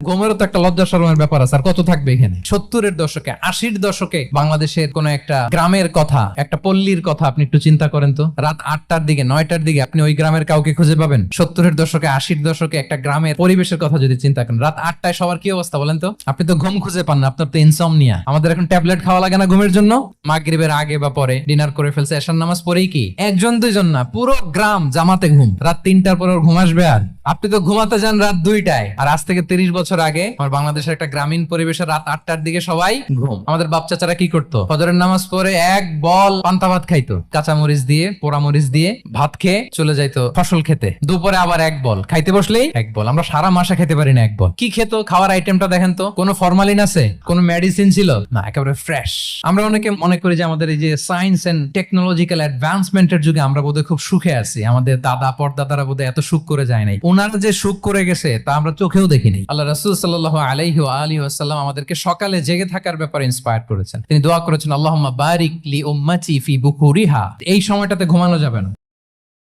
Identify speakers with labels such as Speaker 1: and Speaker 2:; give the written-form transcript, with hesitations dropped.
Speaker 1: ঘুমেরও তো একটা লজ্জা শরমের ব্যাপার আছে, আর কত থাকবে এখানে। 70-এর দশকে, 80-র দশকে বাংলাদেশের কোন একটা গ্রামের কথা, একটা পল্লীর কথা আপনি একটু চিন্তা করেন তো। রাত 8টার দিকে, 9টার দিকে আপনি ওই গ্রামের কাউকে খুঁজে পাবেন? 70-এর দশকে, 80-র দশকে একটা গ্রামের পরিবেশের কথা যদি চিন্তা করেন, রাত 8টায় সবার কি অবস্থা বলেন তো? আপনি তো ঘুম খুঁজে পান না, আপনার তো ইনসomnia। আমাদের এখন ট্যাবলেট খাওয়া লাগে না ঘুমের জন্য? মাগরিবের আগে বা পরে ডিনার করে ফেলছে, এশার নামাজ পড়েই কি 1 জন 2 জন না, পুরো গ্রাম জামাতে ঘুম। রাত 3টার পর ওর ঘুম আসবে? আর আপনি তো ঘুমাতে যান রাত 2টায়। আর আজ থেকে 30 বছর আগে আমার বাংলাদেশের একটা গ্রামীণ পরিবেশে রাত 8টার দিকে সবাই ঘুম। আমাদের বাপ চাচারা কি করতো? ফজরের নামাজ পড়ে এক বল পান্তা ভাত খাইতো, কাঁচামরিচ দিয়ে, পোড়ামরিচ দিয়ে ভাত খেয়ে চলে যাইতো ফসল খেতে। দুপুরে আবার এক বল, খাইতে বসলেই এক বল। আমরা সারা মাসে খেতে পারি না এক বল। কি খেতো? খাওয়ার আইটেমটা দেখেন তো, কোনো ফরমালিন আছে? কোনো মেডিসিন ছিল না, একেবারে ফ্রেশ। আমরা অনেকে মনে করি যে আমাদের এই যে সায়েন্স এন্ড টেকনোলজিক্যাল অ্যাডভান্সমেন্টের যুগে আমরা বোধহয় খুব সুখে আছি, আমাদের দাদা পরদাদারা বোধহয় এত সুখ করে যায় নাই। ওনারা যে সুখ করে গেছে তা আমরা চোখেও দেখিনি। আল্লাহ রাসূল সাল্লাল্লাহু আলাইহি ওয়া আলিহি ওয়াসাল্লাম আমাদেরকে সকালে জেগে থাকার ব্যাপারে ইন্সপায়ার করেছেন। তিনি দোয়া করেছেন, আল্লাহুম্মা বারিক লি উম্মতি ফি বুকুরিহা। এই সময়টাতে ঘুমানো যাবে না।